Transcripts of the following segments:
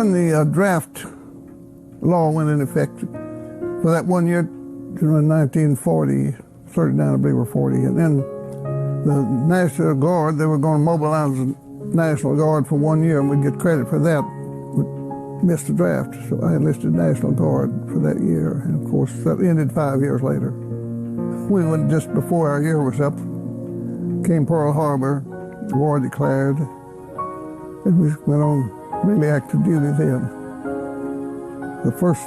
when the draft law went in effect for that 1 year, in 1940, 39 I believe, or 40, and then the National Guard, they were going to mobilize the National Guard for 1 year and we'd get credit for that. We missed the draft, so I enlisted National Guard for that year, and of course that ended 5 years later. We went just before our year was up, came Pearl Harbor, the war declared, and we went on really active duty then. The first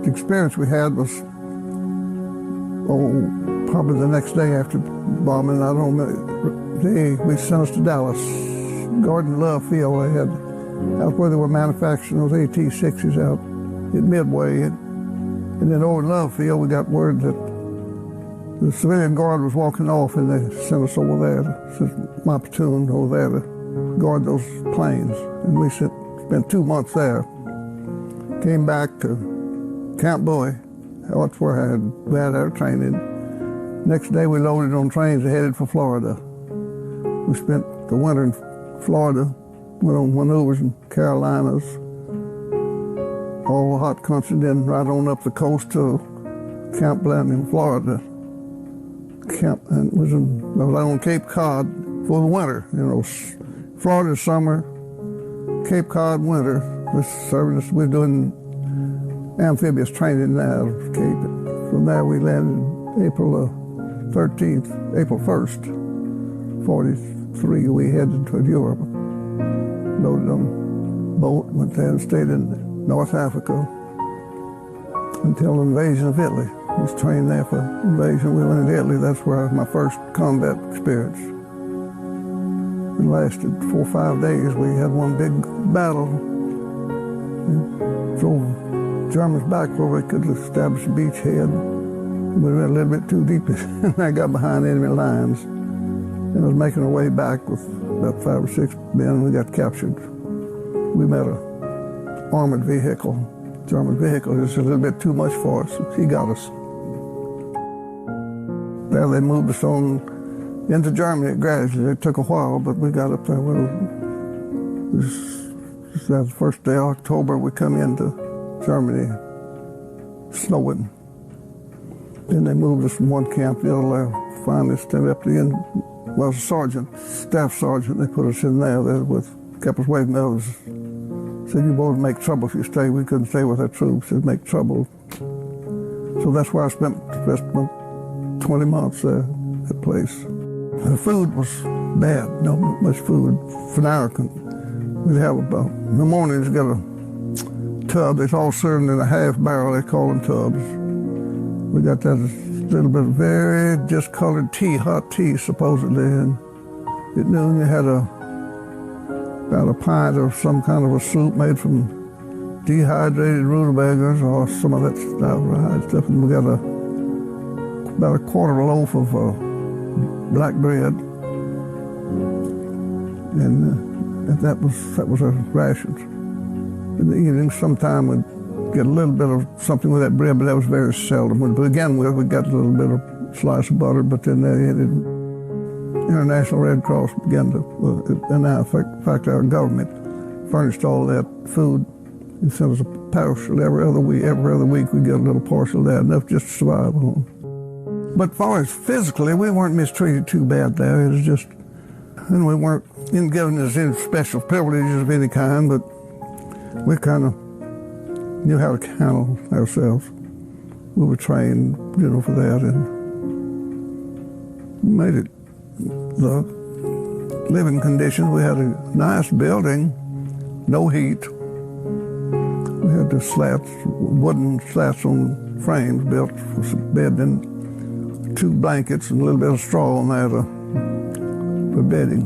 experience we had was, probably the next day after bombing. I don't know, we sent us to Dallas, Gordon Love Field. They had, that's where they were manufacturing those AT-60s out at Midway. And then over in Love Field, we got word that the civilian guard was walking off, and they sent us over there, my platoon over there to guard those planes. And we spent 2 months there. Came back to Camp Bowie. That's where we had our training. Next day we loaded on trains and headed for Florida. We spent the winter in Florida, went on maneuvers in Carolinas, all the hot country, then right on up the coast to Camp Blanton in Florida. And I was on Cape Cod for the winter. Florida summer, Cape Cod winter. We're doing amphibious training now at Cape. From there we landed April 1st, 43. We headed toward Europe. Loaded on a boat, went there and stayed in North Africa until the invasion of Italy. I was trained there for invasion. We went into Italy. That's where my first combat experience. It lasted 4 or 5 days. We had one big battle. We drove Germans back where we could establish a beachhead. We went a little bit too deep, and I got behind enemy lines. And I was making our way back with about 5 or 6 men. We got captured. We met an armored vehicle. German vehicle. It was a little bit too much for us. He got us. There they moved us on into Germany gradually. It took a while, but we got up there. The first day of October, we come into Germany, snowing. Then they moved us from one camp to the other. Finally, stayed up to the end. Well, a sergeant, staff sergeant, they put us in there. They kept us waiting there. Said, you boys make trouble if you stay. We couldn't stay with our troops. It'd make trouble. So that's where I spent the rest of my 20 months there, that place. The food was bad, not much food. For an hour, we'd have about, in the mornings, got a tub. It's all served in a half barrel. They call them tubs. We got that little bit of very discolored tea, hot tea, supposedly. And at noon, you had about a pint of some kind of a soup made from dehydrated rutabagas or some of that stuff. And we got about a quarter of a loaf of black bread. And that was our rations. In the evening, sometime we'd get a little bit of something with that bread, but that was very seldom. But again, we got a little bit of slice of butter, but then the International Red Cross began to, and now, in fact, our government furnished all that food and sent us a parcel every other week. Every other week we get a little parcel of that, enough just to survive on. But as far as physically, we weren't mistreated too bad there. It was just, and we weren't given us any special privileges of any kind, but we kind of knew how to handle ourselves. We were trained, for that, and made it. The living conditions, we had a nice building, no heat. We had the slats, wooden slats on frames built for some bed, and 2 blankets and a little bit of straw on there for bedding.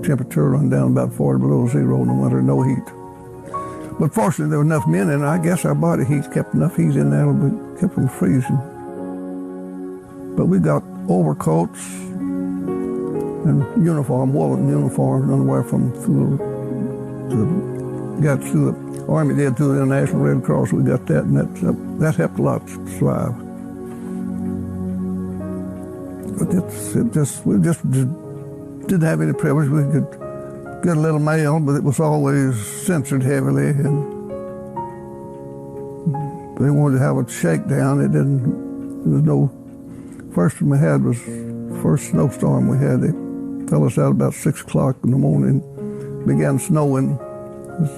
Temperature run down about 40 below zero in the winter, no heat. But fortunately, there were enough men in there. I guess our body heat kept enough heat in there, but kept them freezing. But we got overcoats and woolen uniforms, underwear from through the Army did through the International Red Cross. We got that, and that helped a lot to survive. But we just didn't have any privilege. We could get a little mail, but it was always censored heavily, and they wanted to have a shakedown. It didn't, there was no, first one we had was, first snowstorm we had, they fell us out about 6 o'clock in the morning, began snowing. It was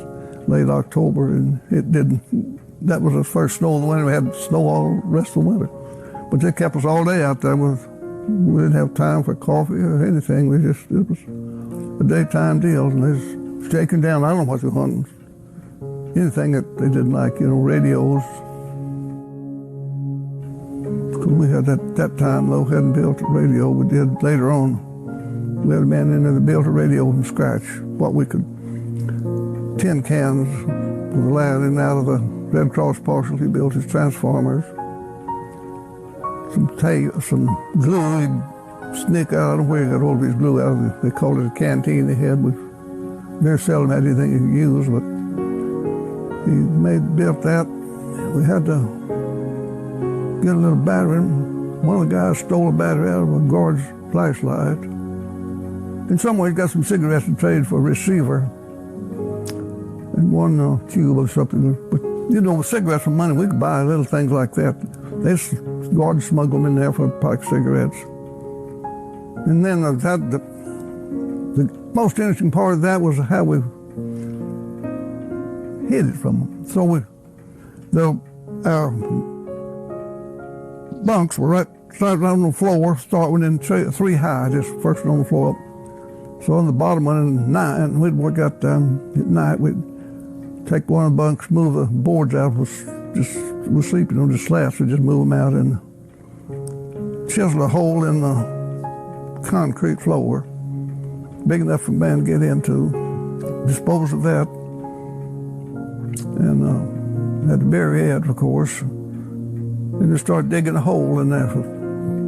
late October, and it didn't, that was the first snow of the winter. We had snow all the rest of the winter. But they kept us all day out there. We didn't have time for coffee or anything. It was a daytime deal, and they was shaking down, I don't know what they were hunting. Anything that they didn't like, radios. Because we had that time, though, hadn't built a radio. We did later on. We had a man in there that built a radio from scratch. What we could, tin cans with a lad in out of the Red Cross parcel. He built his transformers. Some tape, some glue, he'd sneak out. I don't know where he got all of his glue out of. They called it a canteen they had. Very seldom had anything you could use, but he built that. We had to get a little battery. One of the guys stole a battery out of a guard's flashlight. And somewhere he got some cigarettes and traded for a receiver and one tube or something. But with cigarettes for money, we could buy little things like that. They guards smuggled them in there for a pack of cigarettes. And then the most interesting part of that was how we hid it from them. So our bunks were started on the floor, starting in 3 high, just first on the floor up. So on the bottom one at 9, we'd work out at night. We'd take one of the bunks, move the boards out. We're sleeping on the slats. We'd just move them out and chisel a hole in the concrete floor, big enough for a man to get into, dispose of that, and had to bury it, of course. And just start digging a hole in there for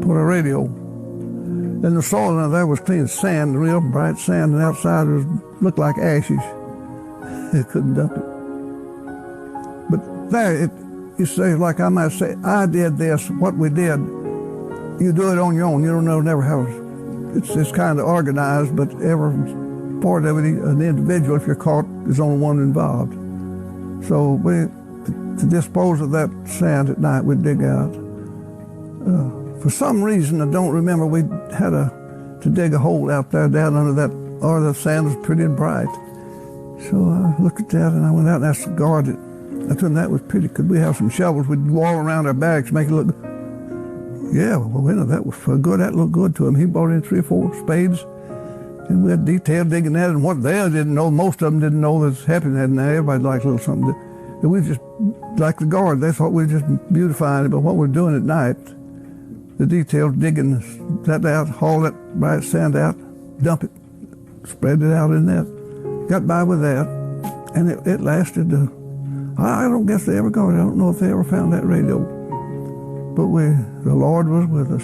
put a radio. And the soil in there was clean sand, real bright sand, and outside it looked like ashes. They couldn't dump it. But there, you say, like I might say, I did this, what we did. You do it on your own. You don't know, never have. It's kind of organized, but every part of it, an individual, if you're caught, is only one involved. So to dispose of that sand at night, we'd dig out. For some reason, I don't remember, we had to dig a hole out there down under that, or the sand was pretty bright. So I looked at that and I went out and asked the guard, I told him that was pretty, could we have some shovels? We'd go all around our barracks, make it look, yeah, well, that was good, that looked good to him. He brought in 3 or 4 spades, and we had detailed digging that, and what they didn't know, most of them didn't know that's happening in there. Everybody liked a little something. And we just, like the guard, they thought we were just beautifying it, but what we're doing at night, the detailed digging that out, haul that bright sand out, dump it, spread it out in that. Got by with that, and it lasted. I don't guess they ever got it. I don't know if they ever found that radio. But the Lord was with us.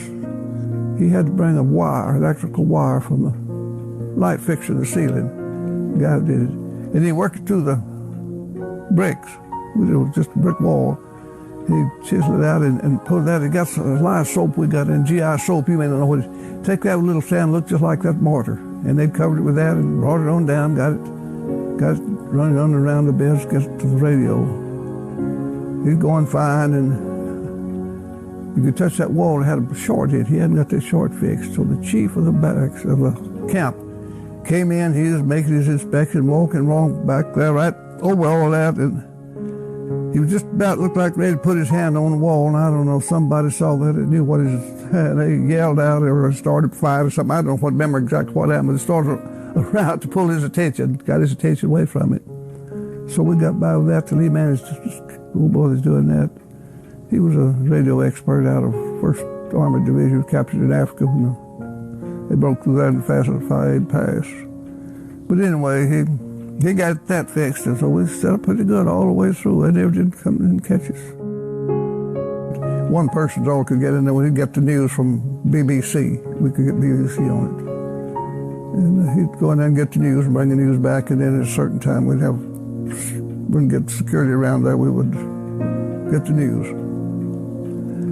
He had to bring a wire, electrical wire from the light fixture in the ceiling. The guy did it. And he worked it through the bricks. It was just a brick wall. He chiseled it out and put it out. He got a line of soap we got in, GI soap. You may not know what it is. Take that little sand, looked just like that mortar. And they covered it with that and brought it on down, got it running on around the beds, get to the radio. He's going fine, and you could touch that wall. It had a short in it. He hadn't got that short fixed. So the chief of the barracks, of the camp, came in. He was making his inspection, walking along back there, right over all that, and he was just about looked like ready to put his hand on the wall, and I don't know, somebody saw that and knew what his hand. They yelled out or started fight or something. I don't remember exactly what happened, but they started around to pull his attention, got his attention away from it. So we got by with that till he managed to, old boy was doing that. He was a radio expert out of 1st Armored Division, captured in Africa when they broke through that and fastened a 5-8 pass. But anyway, he got that fixed, and so we set up pretty good all the way through. They never did come in and catch us. One person's all could get in there when he'd get the news from BBC. We could get BBC on it. And he'd go in there and get the news and bring the news back, and then at a certain time we'd get security around there, we would get the news.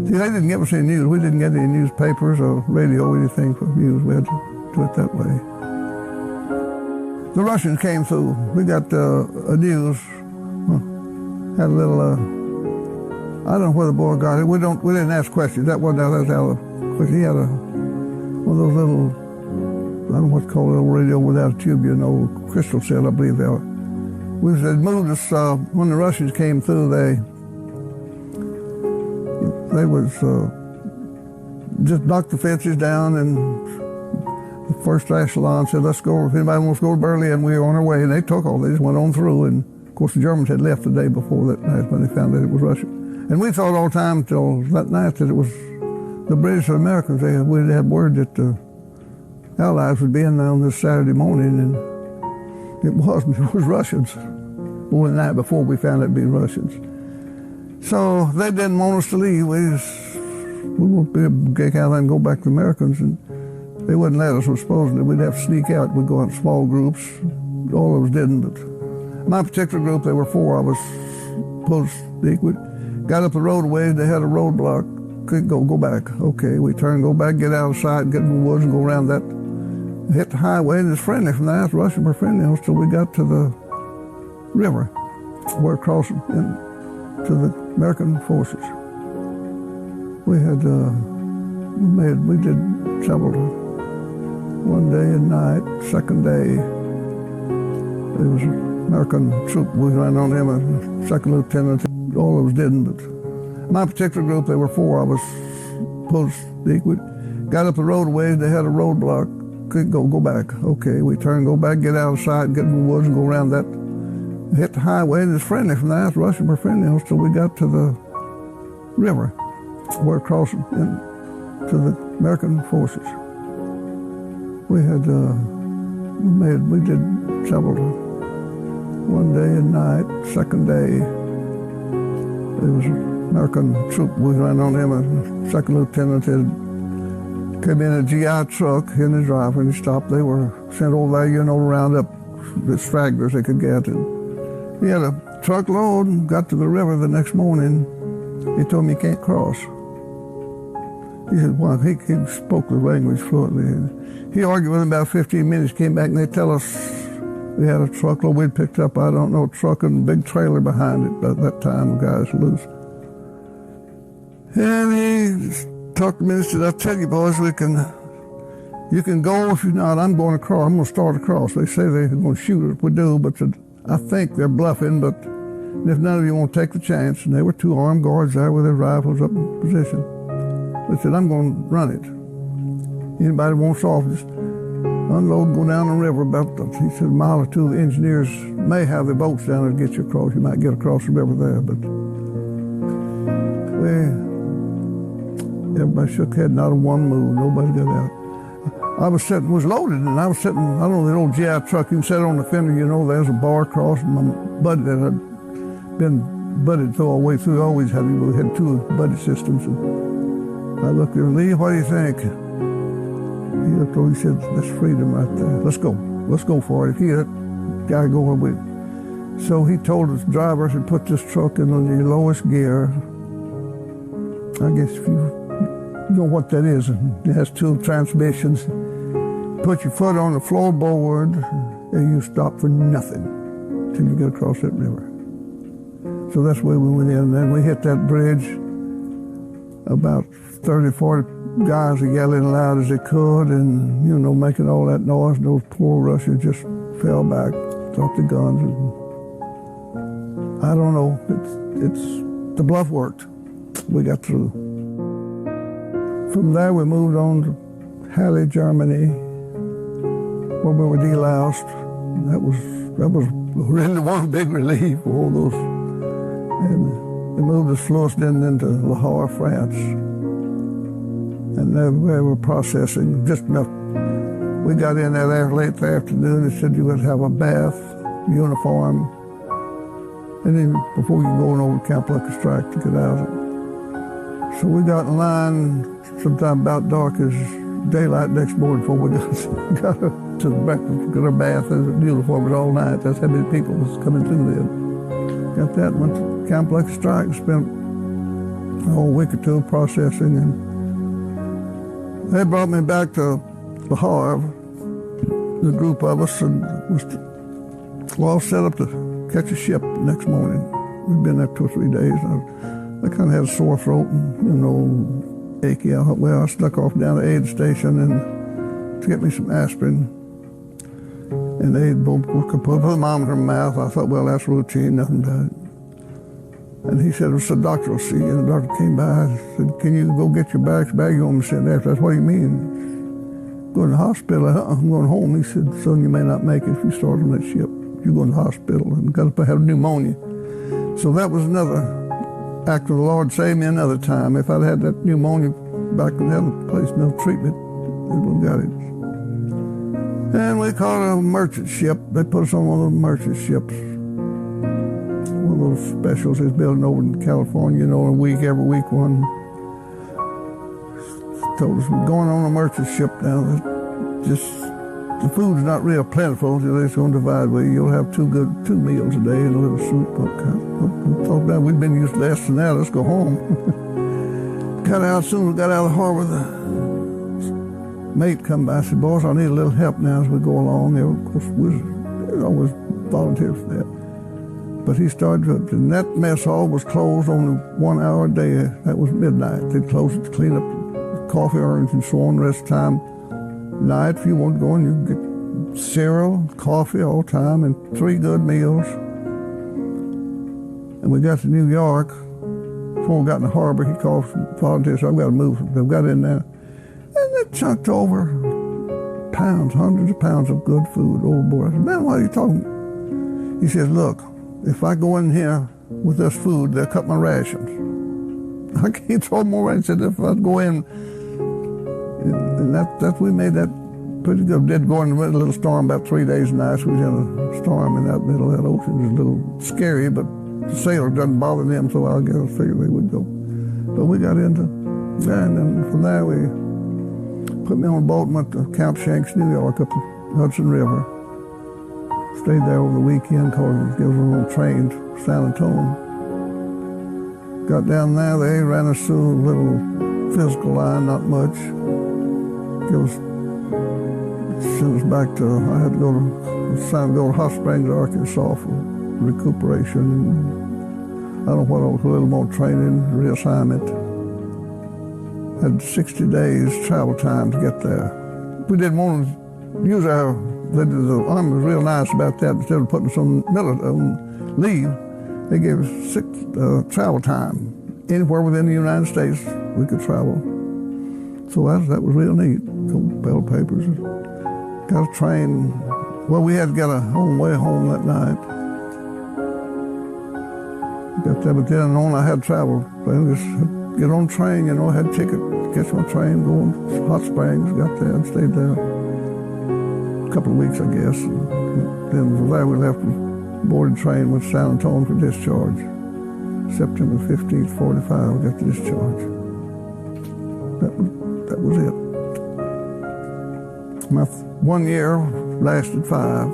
See, they didn't give us any news. We didn't get any newspapers or radio or anything for news. We had to do it that way. The Russians came through. We got a news, had a little I don't know where the boy got it. We didn't ask questions. That wasn't out of, but he had one of those little, I don't know what's called, a little radio without a tube, crystal set, I believe they are. They moved us, when the Russians came through, they was, just knocked the fences down, and the first echelon said, let's go, if anybody wants to go to Berlin, we were on our way, and they just went on through, and of course the Germans had left the day before that night when they found that it was Russia. And we thought all the time till that night that it was the British and Americans. We had word that the Allies would be in there on this Saturday morning, and it wasn't. It was Russians. Well, the night before we found it being Russians. So they didn't want us to leave. We won't be able to get out and go back to the Americans, and they wouldn't let us. Supposedly we'd have to sneak out. We'd go out in small groups. All of us didn't, but my particular group, there were 4 of us, post-equal. Got up the roadway, they had a roadblock. Couldn't go back. Okay, we turn, go back, get out of sight, get in the woods and go around that. Hit the highway, and it's friendly from there. The Russians were friendly until we got to the river. We're crossing to the American forces. We had, we did several, one day and night, second day, there was an American troop, we ran on him, a second lieutenant. All of us didn't, but my particular group, there were 4 of us, post-equal. Got up the roadway, they had a roadblock. Couldn't go back. Okay, we turn, go back, get out of sight, get in the woods and go around that. Hit the highway, and it's friendly from there. The Russians were friendly until we got to the river. We're crossing to the American forces. We had, we did several, one day and night, second day. There was an American troop, we ran on him, a second lieutenant had came in a GI truck, in the driver, and he stopped. They were sent over there, to round up the stragglers they could get. And he had a truckload and got to the river the next morning. He told me, you can't cross. He said, well, he spoke the language fluently. And he argued with him about 15 minutes, came back, and they tell us we had a truckload we'd picked up, I don't know, a truck and a big trailer behind it. By that time, the guys were loose. And he talked to me and said, I'll tell you boys, you can go. If you're not, I'm going across. I'm going to start across. They say they're going to shoot us if we do, but I think they're bluffing, but if none of you want to take the chance, and there were 2 armed guards there with their rifles up in position. They said, I'm going to run it. Anybody wants off, just unload and go down the river about, he said, a mile or 2. The engineers may have their boats down there to get you across. You might get across the river there, but everybody shook head, not a one move, nobody got out. I was loaded, and I was sitting, I don't know, the old GI truck, you can sit on the fender, there's a bar across, and my buddy that had been butted all the way through, always had 2 buddy systems. And I looked at him, Lee, what do you think? He looked over, he said, that's freedom right there. Let's go for it. If he had got to go where we. So he told his driver to put this truck in the lowest gear. I guess if you know what that is, it has 2 transmissions. Put your foot on the floorboard, and you stop for nothing till you get across that river. So that's where we went in, and then we hit that bridge. About 30, 40 guys are yelling loud as they could, and making all that noise. And those poor Russians just fell back, dropped the guns. And I don't know. It's the bluff worked. We got through. From there, we moved on to Halle, Germany, where we were deloused. That was really one big relief for all those. And they moved us Fluesden into Le Havre, France. And there we were processing just enough. We got in there late the afternoon. They said you would have a bath, uniform, and then before you go over Camp Lucky Strike to get out. So we got in line sometime about dark as daylight next morning before we got to the breakfast, got our bath and uniform all night. That's how many people was coming through there. Got that, went to Camp Lucky Strike, spent a whole week or 2 processing, and they brought me back to Le Havre, the group of us, and was all set up to catch a ship the next morning. We'd been there 2 or 3 days. I kind of had a sore throat and, achy. I snuck off down to the aid station and to get me some aspirin. And they both could put a thermometer in my mouth. I thought, well, that's routine, nothing bad. And he said, the doctor will see you. And the doctor came by and said, can you go get your barracks bag? You want me to sit there? I said, what do you mean? Go to the hospital. I'm going home. He said, son, you may not make it if you start on that ship. You're going to the hospital and got to have pneumonia. So that was another act of the Lord saved me another time. If I'd had that pneumonia back in the other place, no treatment, we would have got it. And we caught a merchant ship. They put us on one of those merchant ships. One of those specials they're building over in California, every week one. Told us we're going on a merchant ship now. The food's not real plentiful. They're just going to divide with you. You'll have two meals a day and a little soup. We thought that we'd been used to less than that. Let's go home. Soon we got out of the harbor, the mate come by and said, boys, I need a little help now as we go along. Of course, we always volunteered for that. But he started, and that mess hall was closed only 1 hour a day. That was midnight. They'd close it to clean up the coffee urns and so on. The rest of the time, night, if you want to go in, you could get cereal, coffee all the time, and 3 good meals. And we got to New York. Before we got in the harbor, he called some volunteers, so I've got to move. They've got in there. And they chunked over pounds, hundreds of pounds of good food overboard. I said, man, what are you talking? He says, look, if I go in here with this food, they'll cut my rations. I can't throw more rations. He said, if I go in, and we made that pretty good. Did go in a little storm about 3 days and nights. We was in a storm in that middle of that ocean. It was a little scary, but the sailor doesn't bother them, so I figured they would go. But we got into there, and then from there we put me on a boat and went to Camp Shanks, New York, up the Hudson River. Stayed there over the weekend, because it was on a train to San Antonio. Got down there, they ran us through a little physical line, not much. Sent us back to, I had to go to Hot Springs, Arkansas for recuperation. I don't know what else, a little more training, reassignment. Had 60 days travel time to get there. We didn't want to use the Army was real nice about that. Instead of putting us on leave, they gave us travel time. Anywhere within the United States, we could travel. So that was real neat. Bell papers. Got a train. Well, we had to get way home that night. Got there, but then on I had travel. Just get on the train, I had a ticket, catch my train, go to Hot Springs, got there and stayed there a couple of weeks, I guess. And then from there we left the boarding train, went to San Antonio for discharge. September 15th, 45, we got the discharge. That was it. My 1 year lasted 5.